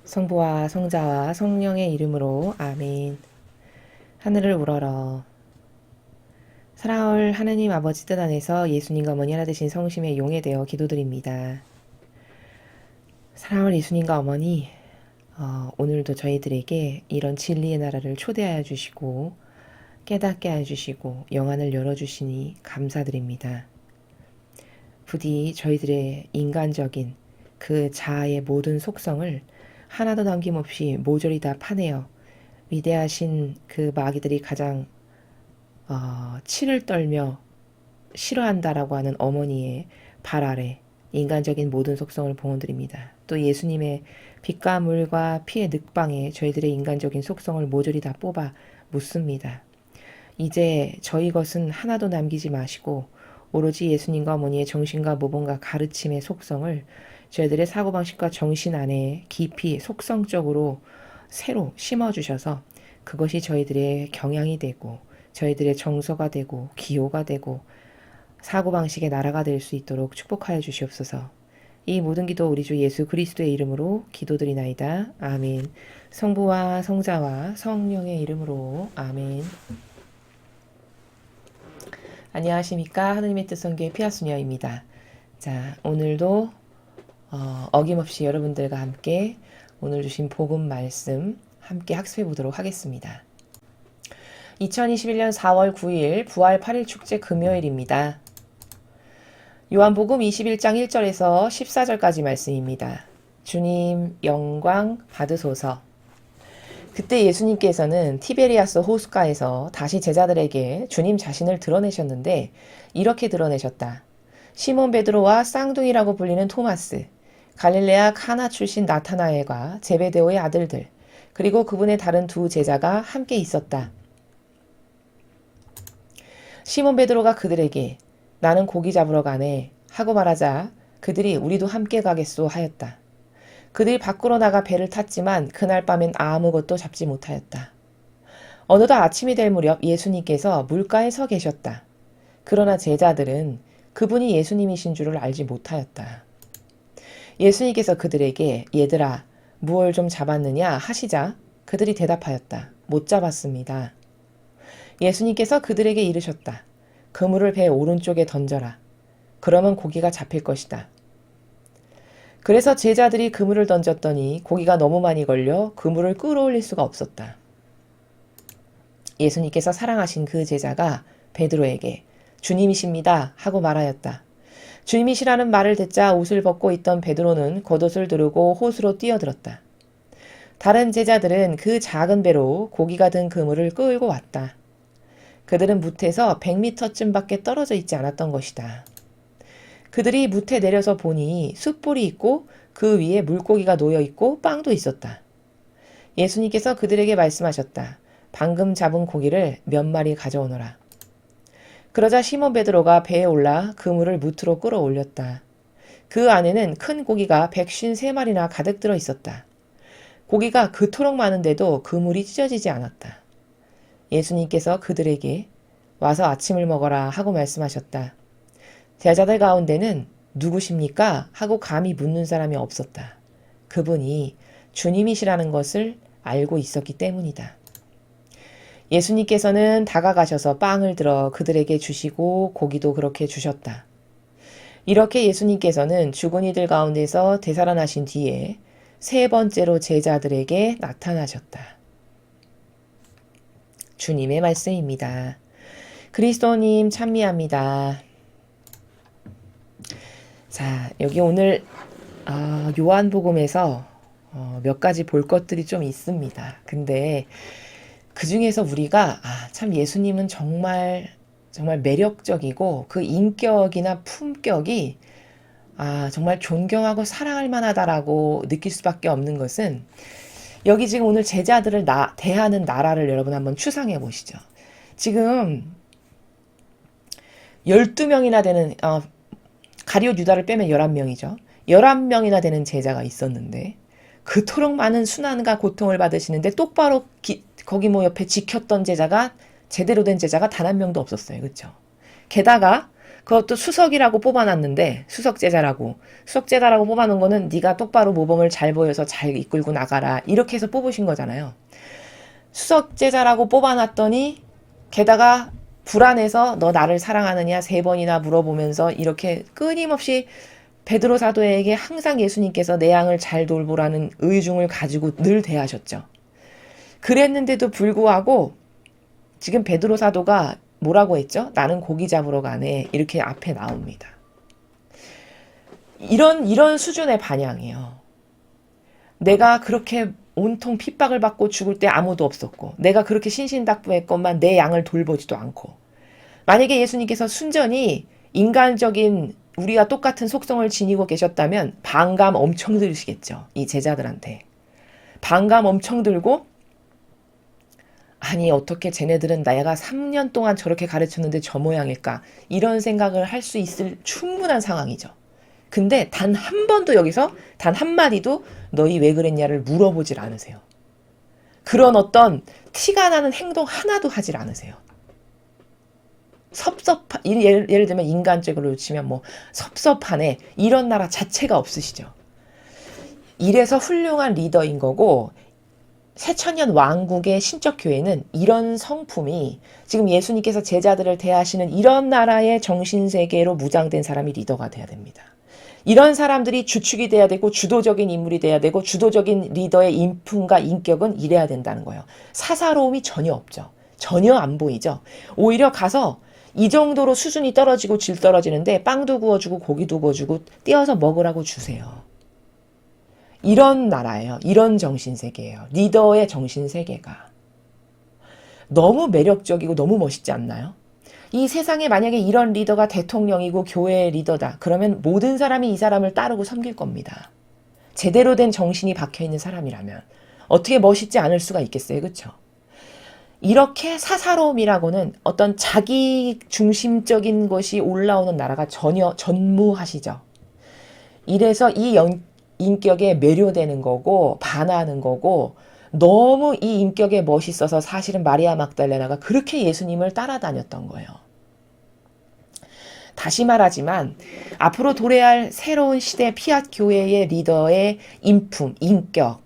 성부와 성자와 성령의 이름으로 아멘. 하늘을 우러러. 사랑할 하나님 아버지 뜻 안에서 예수님과 어머니 하나 되신 성심의 용에 되어 기도드립니다. 사랑할 예수님과 어머니, 오늘도 저희들에게 이런 진리의 나라를 초대하여 주시고 깨닫게 해주시고 영안을 열어주시니 감사드립니다. 부디 저희들의 인간적인 그 자아의 모든 속성을 하나도 남김없이 모조리 다 파내어 위대하신 그 마귀들이 가장 치를 떨며 싫어한다라고 하는 어머니의 발 아래 인간적인 모든 속성을 봉헌드립니다. 또 예수님의 빛과 물과 피의 늑방에 저희들의 인간적인 속성을 모조리 다 뽑아 묻습니다. 이제 저희 것은 하나도 남기지 마시고 오로지 예수님과 어머니의 정신과 모범과 가르침의 속성을 저희들의 사고방식과 정신 안에 깊이 속성적으로 새로 심어주셔서 그것이 저희들의 경향이 되고 저희들의 정서가 되고 기호가 되고 사고방식의 나라가 될 수 있도록 축복하여 주시옵소서. 이 모든 기도 우리 주 예수 그리스도의 이름으로 기도드리나이다. 아멘. 성부와 성자와 성령의 이름으로 아멘. 안녕하십니까. 하느님의 뜻 선교의 피아수녀입니다. 자, 오늘도 어김없이 여러분들과 함께 오늘 주신 복음 말씀 함께 학습해 보도록 하겠습니다. 2021년 4월 9일 부활 8일 축제 금요일입니다. 요한복음 21장 1절에서 14절까지 말씀입니다. 주님 영광 받으소서. 그때 예수님께서는 티베리아스 호숫가에서 다시 제자들에게 주님 자신을 드러내셨는데 이렇게 드러내셨다. 시몬 베드로와 쌍둥이라고 불리는 토마스, 갈릴레아 카나 출신 나타나엘과 제베데오의 아들들, 그리고 그분의 다른 두 제자가 함께 있었다. 시몬 베드로가 그들에게 나는 고기 잡으러 가네 하고 말하자 그들이 우리도 함께 가겠소 하였다. 그들이 밖으로 나가 배를 탔지만 그날 밤엔 아무것도 잡지 못하였다. 어느덧 아침이 될 무렵 예수님께서 물가에 서 계셨다. 그러나 제자들은 그분이 예수님이신 줄을 알지 못하였다. 예수님께서 그들에게 얘들아 무얼 좀 잡았느냐 하시자 그들이 대답하였다. 못 잡았습니다. 예수님께서 그들에게 이르셨다. 그물을 배 오른쪽에 던져라. 그러면 고기가 잡힐 것이다. 그래서 제자들이 그물을 던졌더니 고기가 너무 많이 걸려 그물을 끌어올릴 수가 없었다. 예수님께서 사랑하신 그 제자가 베드로에게 주님이십니다 하고 말하였다. 주님이시라는 말을 듣자 옷을 벗고 있던 베드로는 겉옷을 두르고 호수로 뛰어들었다. 다른 제자들은 그 작은 배로 고기가 든 그물을 끌고 왔다. 그들은 뭇에서 100m쯤밖에 떨어져 있지 않았던 것이다. 그들이 뭇에 내려서 보니 숯불이 있고 그 위에 물고기가 놓여 있고 빵도 있었다. 예수님께서 그들에게 말씀하셨다. 방금 잡은 고기를 몇 마리 가져오너라. 그러자 시몬 베드로가 배에 올라 그물을 뭇으로 끌어올렸다. 그 안에는 큰 고기가 153마리나 가득 들어 있었다. 고기가 그토록 많은데도 그물이 찢어지지 않았다. 예수님께서 그들에게 와서 아침을 먹어라 하고 말씀하셨다. 제자들 가운데는 누구십니까? 하고 감히 묻는 사람이 없었다. 그분이 주님이시라는 것을 알고 있었기 때문이다. 예수님께서는 다가가셔서 빵을 들어 그들에게 주시고 고기도 그렇게 주셨다. 이렇게 예수님께서는 죽은 이들 가운데서 되살아나신 뒤에 세 번째로 제자들에게 나타나셨다. 주님의 말씀입니다. 그리스도님 찬미합니다. 자, 여기 오늘 요한복음에서 몇 가지 볼 것들이 좀 있습니다. 근데 그 중에서 우리가 참 예수님은 정말 매력적이고 그 인격이나 품격이 정말 존경하고 사랑할 만하다라고 느낄 수밖에 없는 것은 여기 지금 오늘 제자들을 대하는 나라를 여러분 한번 추상해 보시죠. 지금 12명이나 되는 가룟 유다를 빼면 11명이죠. 11명이나 되는 제자가 있었는데 그토록 많은 순환과 고통을 받으시는데 똑바로 거기 옆에 지켰던 제자가 제대로 된 제자가 단 한 명도 없었어요. 그렇죠? 게다가 그것도 수석이라고 뽑아놨는데 수석제자라고 뽑아놓은 거는 네가 똑바로 모범을 잘 보여서 잘 이끌고 나가라 이렇게 해서 뽑으신 거잖아요. 수석제자라고 뽑아놨더니 게다가 불안해서 너 나를 사랑하느냐 3번이나 물어보면서 이렇게 끊임없이 베드로 사도에게 항상 예수님께서 내 양을 잘 돌보라는 의중을 가지고 늘 대하셨죠. 그랬는데도 불구하고 지금 베드로 사도가 뭐라고 했죠? 나는 고기 잡으러 가네. 이렇게 앞에 나옵니다. 이런 수준의 반향이에요. 내가 그렇게 온통 핍박을 받고 죽을 때 아무도 없었고 내가 그렇게 신신당부했건만 내 양을 돌보지도 않고 만약에 예수님께서 순전히 인간적인 우리가 똑같은 속성을 지니고 계셨다면 반감 엄청 들으시겠죠. 이 제자들한테. 반감 엄청 들고 아니 어떻게 쟤네들은 내가 3년 동안 저렇게 가르쳤는데 저 모양일까 이런 생각을 할 수 있을 충분한 상황이죠. 근데 단 한 번도 여기서 단 한마디도 너희 왜 그랬냐를 물어보질 않으세요. 그런 어떤 티가 나는 행동 하나도 하질 않으세요. 예를 들면 인간적으로 치면 뭐 섭섭하네 이런 나라 자체가 없으시죠. 이래서 훌륭한 리더인 거고 새천년 왕국의 신적 교회는 이런 성품이 지금 예수님께서 제자들을 대하시는 이런 나라의 정신세계로 무장된 사람이 리더가 돼야 됩니다. 이런 사람들이 주축이 돼야 되고 주도적인 인물이 돼야 되고 주도적인 리더의 인품과 인격은 이래야 된다는 거예요. 사사로움이 전혀 없죠. 전혀 안 보이죠. 오히려 가서 이 정도로 수준이 떨어지고 질 떨어지는데 빵도 구워주고 고기도 구워주고 띄어서 먹으라고 주세요. 이런 나라예요. 이런 정신세계예요. 리더의 정신세계가. 너무 매력적이고 너무 멋있지 않나요? 이 세상에 만약에 이런 리더가 대통령이고 교회의 리더다. 그러면 모든 사람이 이 사람을 따르고 섬길 겁니다. 제대로 된 정신이 박혀있는 사람이라면. 어떻게 멋있지 않을 수가 있겠어요. 그렇죠? 이렇게 사사로움이라고는 어떤 자기 중심적인 것이 올라오는 나라가 전혀 전무하시죠. 이래서 이 인격에 매료되는 거고 반하는 거고 너무 이 인격에 멋있어서 사실은 마리아 막달레나가 그렇게 예수님을 따라다녔던 거예요. 다시 말하지만 앞으로 도래할 새로운 시대 피앗 교회의 리더의 인품, 인격,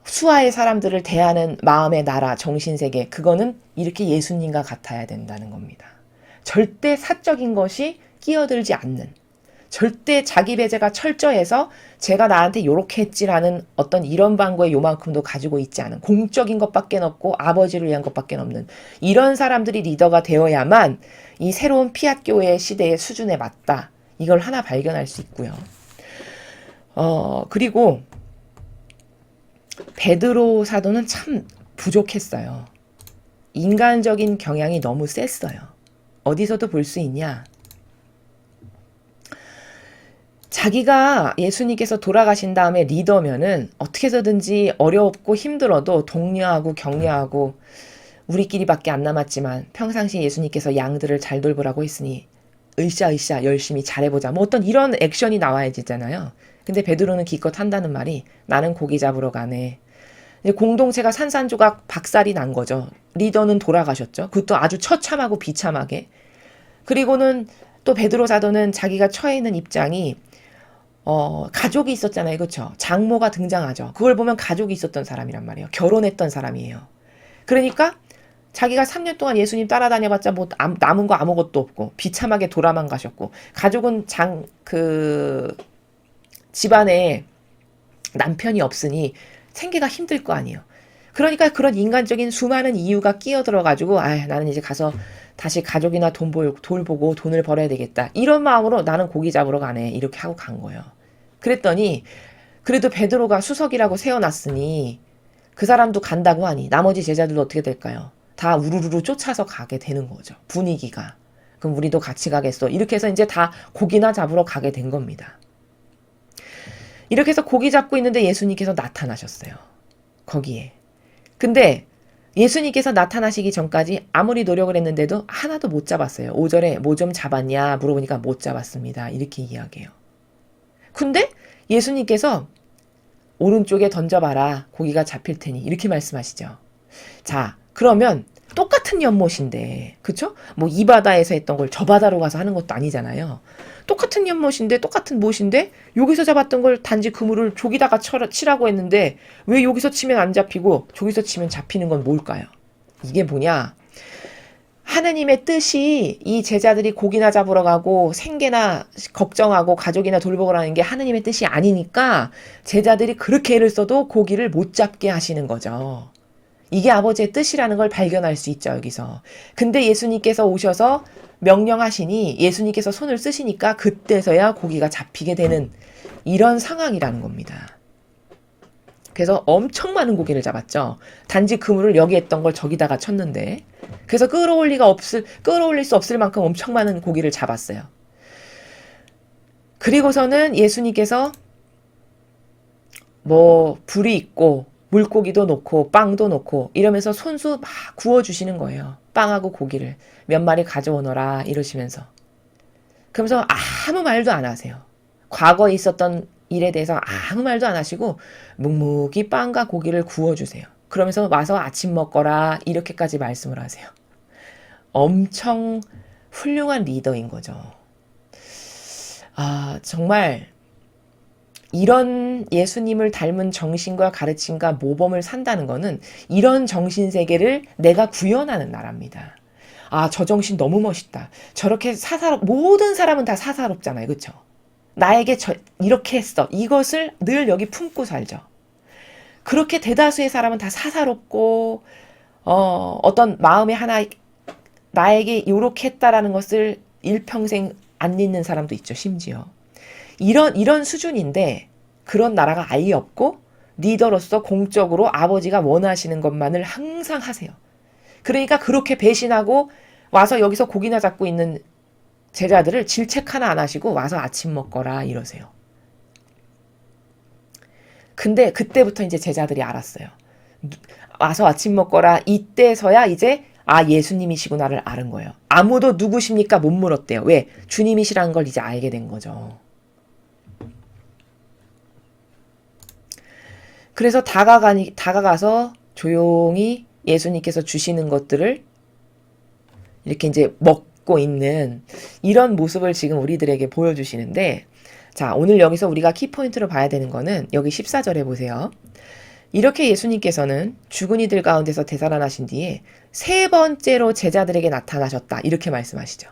수하의 사람들을 대하는 마음의 나라, 정신세계 그거는 이렇게 예수님과 같아야 된다는 겁니다. 절대 사적인 것이 끼어들지 않는 절대 자기 배제가 철저해서 제가 나한테 요렇게 했지라는 어떤 이런 방구의 요만큼도 가지고 있지 않은 공적인 것밖에 없고 아버지를 위한 것밖에 없는 이런 사람들이 리더가 되어야만 이 새로운 피앗 교회의 시대의 수준에 맞다. 이걸 하나 발견할 수 있고요. 그리고 베드로 사도는 참 부족했어요. 인간적인 경향이 너무 셌어요. 어디서도 볼 수 있냐? 자기가 예수님께서 돌아가신 다음에 리더면은 어떻게 해서든지 어렵고 힘들어도 독려하고 격려하고 우리끼리밖에 안 남았지만 평상시 예수님께서 양들을 잘 돌보라고 했으니 으쌰 열심히 잘해보자. 뭐 어떤 이런 액션이 나와야 되잖아요. 근데 베드로는 기껏 한다는 말이 나는 고기 잡으러 가네. 공동체가 산산조각 박살이 난 거죠. 리더는 돌아가셨죠. 그것도 아주 처참하고 비참하게. 그리고는 또 베드로 사도는 자기가 처해 있는 입장이 가족이 있었잖아요. 그렇죠? 장모가 등장하죠. 그걸 보면 가족이 있었던 사람이란 말이에요. 결혼했던 사람이에요. 그러니까 자기가 3년 동안 예수님 따라다녀봤자 뭐 남은 거 아무것도 없고 비참하게 돌아만 가셨고 가족은 집안에 남편이 없으니 생계가 힘들 거 아니에요. 그러니까 그런 인간적인 수많은 이유가 끼어들어가지고 나는 이제 가서 다시 가족이나 돌보고 돈을 벌어야 되겠다. 이런 마음으로 나는 고기 잡으러 가네. 이렇게 하고 간 거예요. 그랬더니 그래도 베드로가 수석이라고 세워놨으니 그 사람도 간다고 하니 나머지 제자들도 어떻게 될까요? 다 우르르르 쫓아서 가게 되는 거죠. 분위기가. 그럼 우리도 같이 가겠어. 이렇게 해서 이제 다 고기나 잡으러 가게 된 겁니다. 이렇게 해서 고기 잡고 있는데 예수님께서 나타나셨어요. 거기에. 근데 예수님께서 나타나시기 전까지 아무리 노력을 했는데도 하나도 못 잡았어요. 5절에 뭐 좀 잡았냐 물어보니까 못 잡았습니다. 이렇게 이야기해요. 근데 예수님께서 오른쪽에 던져봐라. 고기가 잡힐 테니. 이렇게 말씀하시죠. 자, 그러면 똑같은 연못인데, 그쵸? 뭐 이 바다에서 했던 걸 저 바다로 가서 하는 것도 아니잖아요. 똑같은 연못인데, 똑같은 못인데, 여기서 잡았던 걸 단지 그물을 저기다가 치라고 했는데, 왜 여기서 치면 안 잡히고, 저기서 치면 잡히는 건 뭘까요? 이게 뭐냐? 하느님의 뜻이 이 제자들이 고기나 잡으러 가고 생계나 걱정하고 가족이나 돌보라는 게 하느님의 뜻이 아니니까 제자들이 그렇게 애를 써도 고기를 못 잡게 하시는 거죠. 이게 아버지의 뜻이라는 걸 발견할 수 있죠, 여기서. 근데 예수님께서 오셔서 명령하시니 예수님께서 손을 쓰시니까 그때서야 고기가 잡히게 되는 이런 상황이라는 겁니다. 그래서 엄청 많은 고기를 잡았죠. 단지 그물을 여기 했던 걸 저기다가 쳤는데. 그래서 끌어올릴 수 없을 만큼 엄청 많은 고기를 잡았어요. 그리고서는 예수님께서 뭐 불이 있고 물고기도 놓고 빵도 놓고 이러면서 손수 막 구워주시는 거예요. 빵하고 고기를 몇 마리 가져오너라 이러시면서. 그러면서 아무 말도 안 하세요. 과거에 있었던 일에 대해서 아무 말도 안 하시고 묵묵히 빵과 고기를 구워주세요. 그러면서 와서 아침 먹거라 이렇게까지 말씀을 하세요. 엄청 훌륭한 리더인 거죠. 정말 이런 예수님을 닮은 정신과 가르침과 모범을 산다는 거는 이런 정신세계를 내가 구현하는 나라입니다. 저 정신 너무 멋있다. 저렇게 모든 사람은 다 사사롭잖아요. 그쵸? 나에게 이렇게 했어. 이것을 늘 여기 품고 살죠. 그렇게 대다수의 사람은 다 사사롭고, 어떤 마음에 하나, 나에게 이렇게 했다라는 것을 일평생 안 잊는 사람도 있죠, 심지어. 이런 수준인데, 그런 나라가 아예 없고, 리더로서 공적으로 아버지가 원하시는 것만을 항상 하세요. 그러니까 그렇게 배신하고, 와서 여기서 고기나 잡고 있는 제자들을 질책 하나 안 하시고 와서 아침 먹거라 이러세요. 근데 그때부터 이제 제자들이 알았어요. 와서 아침 먹거라 이때서야 이제 예수님이시구나를 알은 거예요. 아무도 누구십니까 못 물었대요. 왜? 주님이시라는 걸 이제 알게 된 거죠. 그래서 다가가서 조용히 예수님께서 주시는 것들을 이렇게 이제 먹고 있는 이런 모습을 지금 우리들에게 보여주시는데, 자, 오늘 여기서 우리가 키포인트로 봐야 되는 거는 여기 14절에 보세요. 이렇게 예수님께서는 죽은 이들 가운데서 되살아나신 뒤에 세 번째로 제자들에게 나타나셨다. 이렇게 말씀하시죠.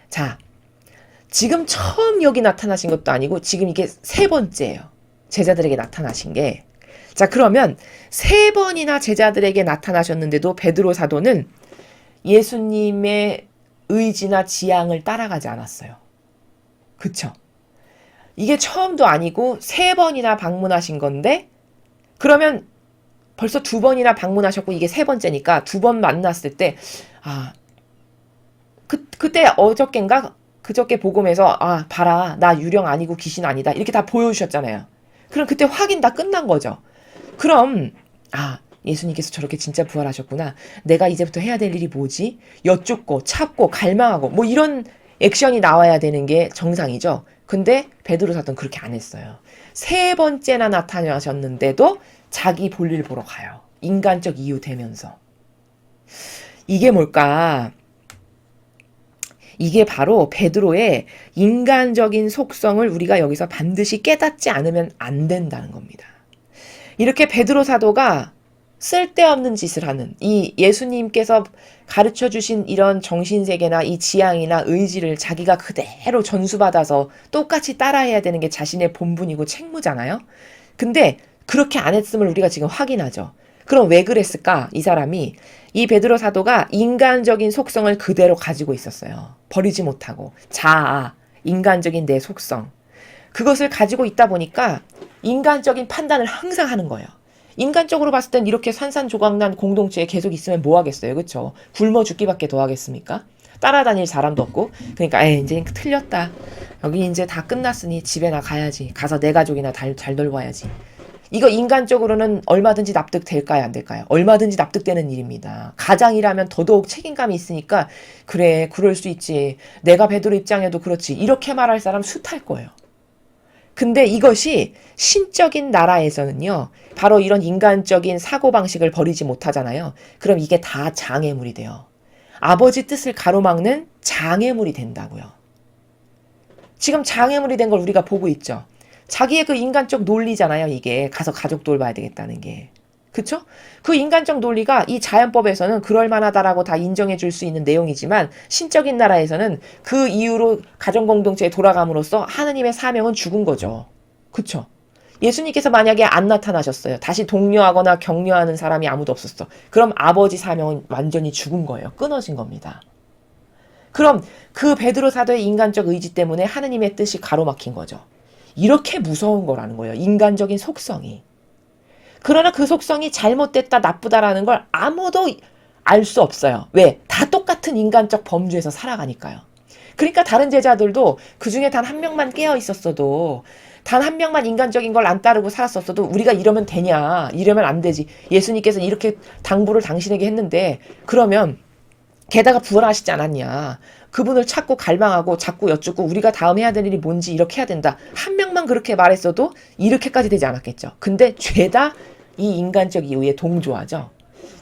자, 지금 처음 여기 나타나신 것도 아니고 지금 이게 세 번째예요. 제자들에게 나타나신 게. 자, 그러면 세 번이나 제자들에게 나타나셨는데도 베드로 사도는 예수님의 의지나 지향을 따라가지 않았어요. 그쵸? 이게 처음도 아니고 세 번이나 방문하신 건데, 그러면 벌써 두 번이나 방문하셨고 이게 세 번째니까 두 번 만났을 때, 그때 어저껜가 그저께 복음에서 봐라, 나 유령 아니고 귀신 아니다 이렇게 다 보여주셨잖아요. 그럼 그때 확인 다 끝난 거죠. 그럼 예수님께서 저렇게 진짜 부활하셨구나. 내가 이제부터 해야 될 일이 뭐지? 여쭙고 찾고 갈망하고 뭐 이런 액션이 나와야 되는 게 정상이죠. 근데 베드로 사도는 그렇게 안 했어요. 세 번째나 나타나셨는데도 자기 볼일 보러 가요. 인간적 이유 대면서. 이게 뭘까? 이게 바로 베드로의 인간적인 속성을 우리가 여기서 반드시 깨닫지 않으면 안 된다는 겁니다. 이렇게 베드로 사도가 쓸데없는 짓을 하는 이 예수님께서 가르쳐 주신 이런 정신세계나 이 지향이나 의지를 자기가 그대로 전수받아서 똑같이 따라해야 되는 게 자신의 본분이고 책무잖아요. 근데 그렇게 안 했음을 우리가 지금 확인하죠. 그럼 왜 그랬을까? 이 사람이, 이 베드로 사도가 인간적인 속성을 그대로 가지고 있었어요. 버리지 못하고. 자아, 인간적인 내 속성. 그것을 가지고 있다 보니까 인간적인 판단을 항상 하는 거예요. 인간적으로 봤을 땐 이렇게 산산조각난 공동체에 계속 있으면 뭐 하겠어요. 그쵸? 굶어 죽기밖에 더 하겠습니까? 따라다닐 사람도 없고. 그러니까 이제 틀렸다. 여기 이제 다 끝났으니 집에 나 가야지. 가서 내 가족이나 잘 돌봐야지. 이거 인간적으로는 얼마든지 납득될까요? 안 될까요? 얼마든지 납득되는 일입니다. 가장이라면 더더욱 책임감이 있으니까 그래, 그럴 수 있지. 내가 베드로 입장에도 그렇지. 이렇게 말할 사람 숱할 거예요. 근데 이것이 신적인 나라에서는요, 바로 이런 인간적인 사고방식을 버리지 못하잖아요. 그럼 이게 다 장애물이 돼요. 아버지 뜻을 가로막는 장애물이 된다고요. 지금 장애물이 된 걸 우리가 보고 있죠. 자기의 그 인간적 논리잖아요, 이게. 가서 가족 돌봐야 되겠다는 게. 그쵸? 그 인간적 논리가 이 자연법에서는 그럴 만하다라고 다 인정해 줄 수 있는 내용이지만 신적인 나라에서는 그 이후로 가정공동체에 돌아감으로써 하느님의 사명은 죽은 거죠. 그쵸? 예수님께서 만약에 안 나타나셨어요. 다시 독려하거나 격려하는 사람이 아무도 없었어. 그럼 아버지 사명은 완전히 죽은 거예요. 끊어진 겁니다. 그럼 그 베드로 사도의 인간적 의지 때문에 하느님의 뜻이 가로막힌 거죠. 이렇게 무서운 거라는 거예요. 인간적인 속성이. 그러나 그 속성이 잘못됐다, 나쁘다라는 걸 아무도 알 수 없어요. 왜? 다 똑같은 인간적 범주에서 살아가니까요. 그러니까 다른 제자들도 그 중에 단 한 명만 깨어 있었어도, 단 한 명만 인간적인 걸 안 따르고 살았었어도 우리가 이러면 되냐, 이러면 안 되지. 예수님께서 이렇게 당부를 당신에게 했는데 그러면 게다가 부활하시지 않았냐. 그분을 찾고 갈망하고 자꾸 여쭙고 우리가 다음 해야 될 일이 뭔지 이렇게 해야 된다. 한 명만 그렇게 말했어도 이렇게까지 되지 않았겠죠. 근데 죄다 이 인간적 이유에 동조하죠.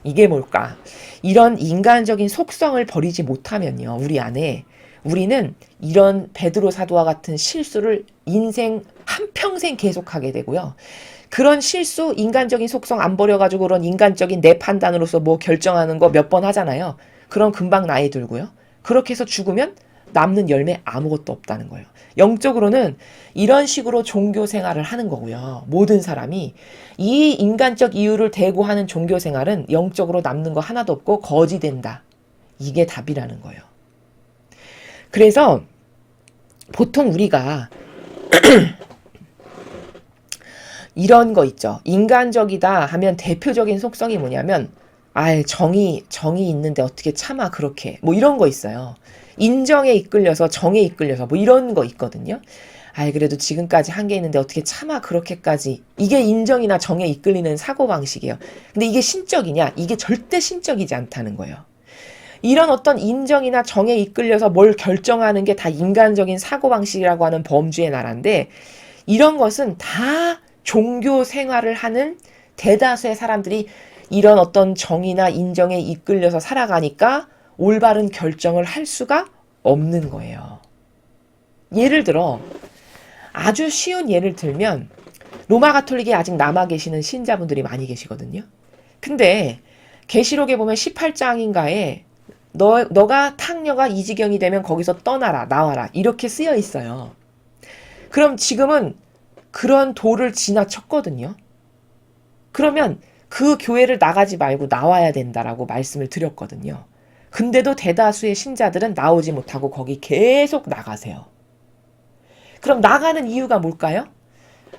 이게 뭘까? 이런 인간적인 속성을 버리지 못하면요. 우리 안에 우리는 이런 베드로 사도와 같은 실수를 인생 한평생 계속하게 되고요. 그런 실수, 인간적인 속성 안 버려가지고 그런 인간적인 내 판단으로서 뭐 결정하는 거 몇 번 하잖아요. 그럼 금방 나이 들고요. 그렇게 해서 죽으면 남는 열매 아무것도 없다는 거예요. 영적으로는 이런 식으로 종교 생활을 하는 거고요. 모든 사람이 이 인간적 이유를 대고 하는 종교 생활은 영적으로 남는 거 하나도 없고 거지된다. 이게 답이라는 거예요. 그래서 보통 우리가 이런 거 있죠. 인간적이다 하면 대표적인 속성이 뭐냐면 정이 있는데 어떻게 참아 그렇게 뭐 이런 거 있어요. 인정에 이끌려서 정에 이끌려서 뭐 이런 거 있거든요. 그래도 지금까지 한 게 있는데 어떻게 참아 그렇게까지. 이게 인정이나 정에 이끌리는 사고방식이에요. 근데 이게 신적이냐? 이게 절대 신적이지 않다는 거예요. 이런 어떤 인정이나 정에 이끌려서 뭘 결정하는 게 다 인간적인 사고방식이라고 하는 범주의 나라인데 이런 것은 다 종교 생활을 하는 대다수의 사람들이 이런 어떤 정의나 인정에 이끌려서 살아가니까 올바른 결정을 할 수가 없는 거예요. 예를 들어 아주 쉬운 예를 들면 로마 가톨릭에 아직 남아 계시는 신자분들이 많이 계시거든요. 근데 계시록에 보면 18장인가에 너가 탕녀가 이 지경이 되면 거기서 떠나라, 나와라 이렇게 쓰여 있어요. 그럼 지금은 그런 도를 지나쳤거든요. 그러면 그 교회를 나가지 말고 나와야 된다라고 말씀을 드렸거든요. 근데도 대다수의 신자들은 나오지 못하고 거기 계속 나가세요. 그럼 나가는 이유가 뭘까요?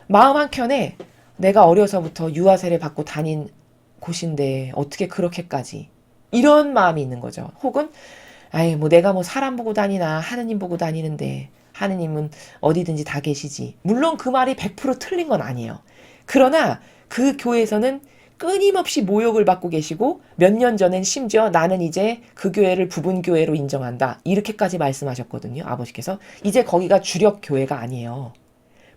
마음 한켠에 내가 어려서부터 유아 세례 받고 다닌 곳인데 어떻게 그렇게까지 이런 마음이 있는 거죠. 혹은 뭐 내가 뭐 사람 보고 다니나 하느님 보고 다니는데 하느님은 어디든지 다 계시지. 물론 그 말이 100% 틀린 건 아니에요. 그러나 그 교회에서는 끊임없이 모욕을 받고 계시고 몇 년 전엔 심지어 나는 이제 그 교회를 부분교회로 인정한다. 이렇게까지 말씀하셨거든요. 아버지께서. 이제 거기가 주력 교회가 아니에요.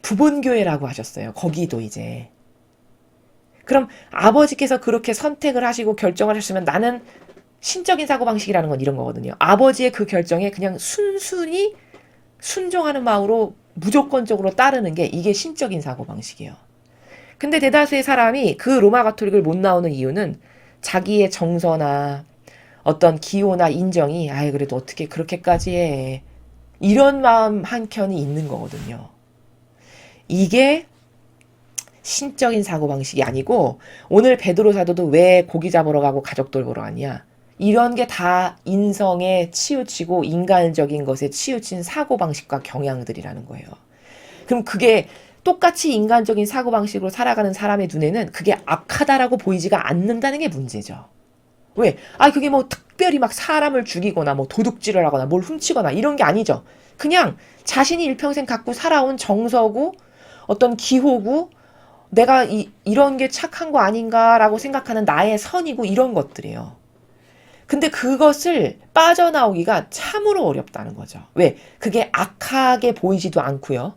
부분교회라고 하셨어요. 거기도 이제. 그럼 아버지께서 그렇게 선택을 하시고 결정을 하셨으면 나는 신적인 사고방식이라는 건 이런 거거든요. 아버지의 그 결정에 그냥 순순히 순종하는 마음으로 무조건적으로 따르는 게 이게 신적인 사고방식이에요. 근데 대다수의 사람이 그 로마 가톨릭을 못 나오는 이유는 자기의 정서나 어떤 기호나 인정이 그래도 어떻게 그렇게까지 해. 이런 마음 한켠이 있는 거거든요. 이게 신적인 사고방식이 아니고 오늘 베드로 사도도 왜 고기 잡으러 가고 가족 돌보러 왔냐. 이런 게 다 인성에 치우치고 인간적인 것에 치우친 사고방식과 경향들이라는 거예요. 그럼 그게 똑같이 인간적인 사고방식으로 살아가는 사람의 눈에는 그게 악하다라고 보이지가 않는다는 게 문제죠. 왜? 그게 뭐 특별히 막 사람을 죽이거나 뭐 도둑질을 하거나 뭘 훔치거나 이런 게 아니죠. 그냥 자신이 일평생 갖고 살아온 정서고 어떤 기호고 내가 이런 게 착한 거 아닌가라고 생각하는 나의 선이고 이런 것들이에요. 근데 그것을 빠져나오기가 참으로 어렵다는 거죠. 왜? 그게 악하게 보이지도 않고요.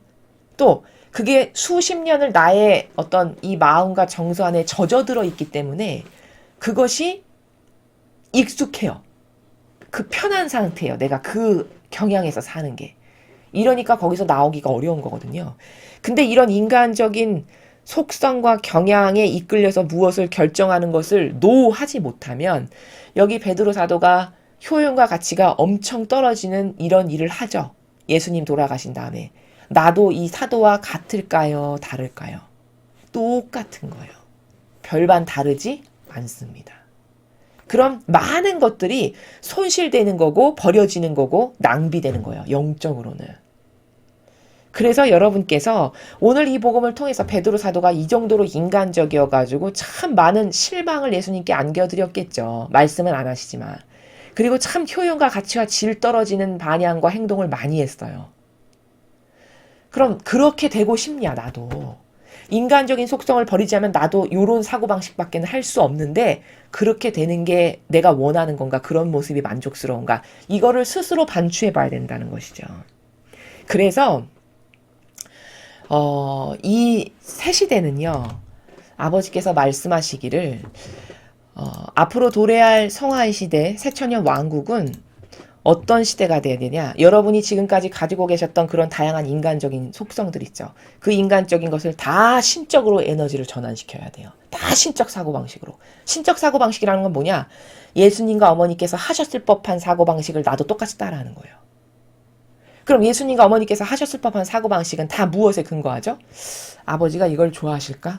또 그게 수십 년을 나의 어떤 이 마음과 정서 안에 젖어들어 있기 때문에 그것이 익숙해요. 그 편한 상태예요. 내가 그 경향에서 사는 게. 이러니까 거기서 나오기가 어려운 거거든요. 근데 이런 인간적인 속성과 경향에 이끌려서 무엇을 결정하는 것을 노하지 못하면 여기 베드로 사도가 효용과 가치가 엄청 떨어지는 이런 일을 하죠. 예수님 돌아가신 다음에. 나도 이 사도와 같을까요? 다를까요? 똑같은 거예요. 별반 다르지 않습니다. 그럼 많은 것들이 손실되는 거고 버려지는 거고 낭비되는 거예요. 영적으로는. 그래서 여러분께서 오늘 이 복음을 통해서 베드로 사도가 이 정도로 인간적이어가지고 참 많은 실망을 예수님께 안겨드렸겠죠. 말씀은 안 하시지만. 그리고 참 효용과 가치와 질 떨어지는 반향과 행동을 많이 했어요. 그럼 그렇게 되고 싶냐 나도. 인간적인 속성을 버리자면 나도 요런 사고방식밖에 할 수 없는데 그렇게 되는 게 내가 원하는 건가, 그런 모습이 만족스러운가, 이거를 스스로 반추해 봐야 된다는 것이죠. 그래서 이 새 시대는요, 아버지께서 말씀하시기를 앞으로 도래할 성화의 시대, 새천년 왕국은 어떤 시대가 돼야 되냐? 여러분이 지금까지 가지고 계셨던 그런 다양한 인간적인 속성들 있죠. 그 인간적인 것을 다 신적으로 에너지를 전환시켜야 돼요. 다 신적 사고방식으로. 신적 사고방식이라는 건 뭐냐? 예수님과 어머니께서 하셨을 법한 사고방식을 나도 똑같이 따라하는 거예요. 그럼 예수님과 어머니께서 하셨을 법한 사고방식은 다 무엇에 근거하죠? 아버지가 이걸 좋아하실까?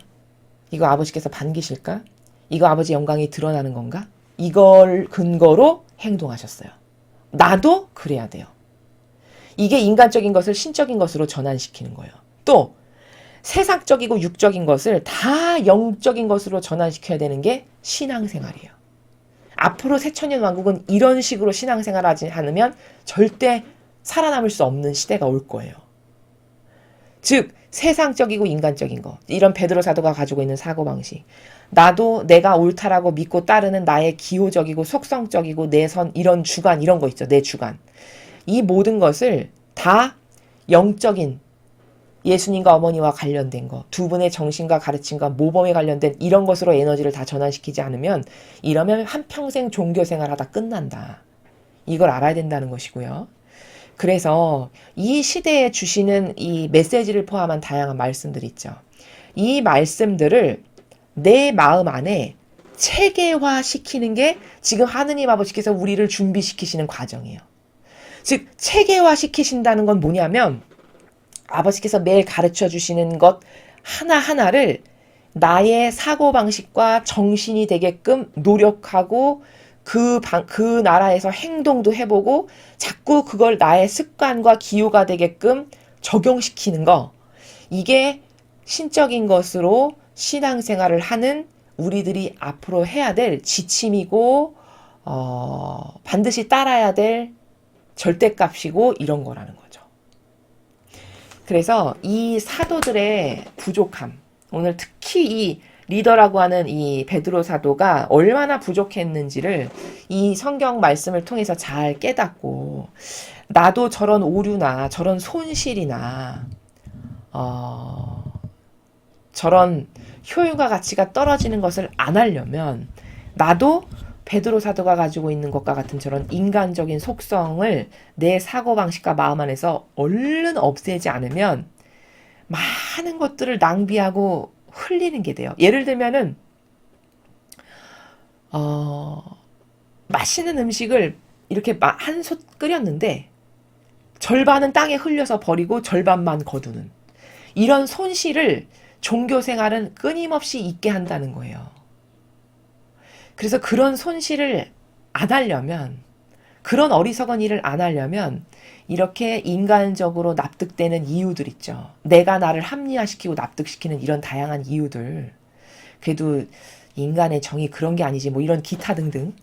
이거 아버지께서 반기실까? 이거 아버지 영광이 드러나는 건가? 이걸 근거로 행동하셨어요. 나도 그래야 돼요. 이게 인간적인 것을 신적인 것으로 전환시키는 거예요. 또 세상적이고 육적인 것을 다 영적인 것으로 전환시켜야 되는 게 신앙생활이에요. 앞으로 새천년 왕국은 이런 식으로 신앙생활을 하지 않으면 절대 살아남을 수 없는 시대가 올 거예요. 즉 세상적이고 인간적인 것, 이런 베드로 사도가 가지고 있는 사고방식, 나도 내가 옳다라고 믿고 따르는 나의 기호적이고 속성적이고 내선 이런 주관, 이런 거 있죠. 내 주관. 이 모든 것을 다 영적인 예수님과 어머니와 관련된 거, 두 분의 정신과 가르침과 모범에 관련된 이런 것으로 에너지를 다 전환시키지 않으면, 이러면 한평생 종교생활 하다 끝난다. 이걸 알아야 된다는 것이고요. 그래서 이 시대에 주시는 이 메시지를 포함한 다양한 말씀들이 있죠. 이 말씀들을 내 마음 안에 체계화시키는 게 지금 하느님 아버지께서 우리를 준비시키시는 과정이에요. 즉 체계화시키신다는 건 뭐냐면 아버지께서 매일 가르쳐 주시는 것 하나하나를 나의 사고방식과 정신이 되게끔 노력하고 그 나라에서 행동도 해보고 자꾸 그걸 나의 습관과 기호가 되게끔 적용시키는 거, 이게 신적인 것으로 신앙생활을 하는 우리들이 앞으로 해야 될 지침이고 반드시 따라야 될 절대값이고 이런 거라는 거죠. 그래서 이 사도들의 부족함, 오늘 특히 이 리더라고 하는 이 베드로 사도가 얼마나 부족했는지를 이 성경 말씀을 통해서 잘 깨닫고, 나도 저런 오류나 저런 손실이나 저런 효율과 가치가 떨어지는 것을 안 하려면 나도 베드로 사도가 가지고 있는 것과 같은 저런 인간적인 속성을 내 사고방식과 마음 안에서 얼른 없애지 않으면 많은 것들을 낭비하고 흘리는 게 돼요. 예를 들면은 맛있는 음식을 이렇게 한 솥 끓였는데 절반은 땅에 흘려서 버리고 절반만 거두는 이런 손실을 종교생활은 끊임없이 있게 한다는 거예요. 그래서 그런 손실을 안 하려면, 그런 어리석은 일을 안 하려면 이렇게 인간적으로 납득되는 이유들 있죠. 내가 나를 합리화시키고 납득시키는 이런 다양한 이유들. 그래도 인간의 정의 그런 게 아니지 뭐 이런 기타 등등.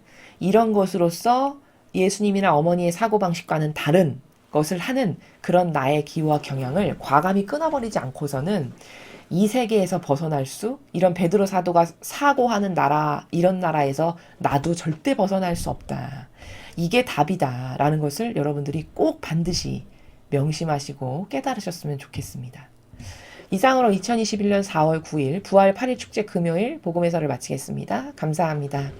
이런 것으로서 예수님이나 어머니의 사고방식과는 다른 것을 하는 그런 나의 기호와 경향을 과감히 끊어버리지 않고서는 이 세계에서 벗어날 수, 이런 베드로 사도가 사고하는 나라, 이런 나라에서 나도 절대 벗어날 수 없다. 이게 답이다라는 것을 여러분들이 꼭 반드시 명심하시고 깨달으셨으면 좋겠습니다. 이상으로 2021년 4월 9일 부활 8일 축제 금요일 복음 해설을 마치겠습니다. 감사합니다.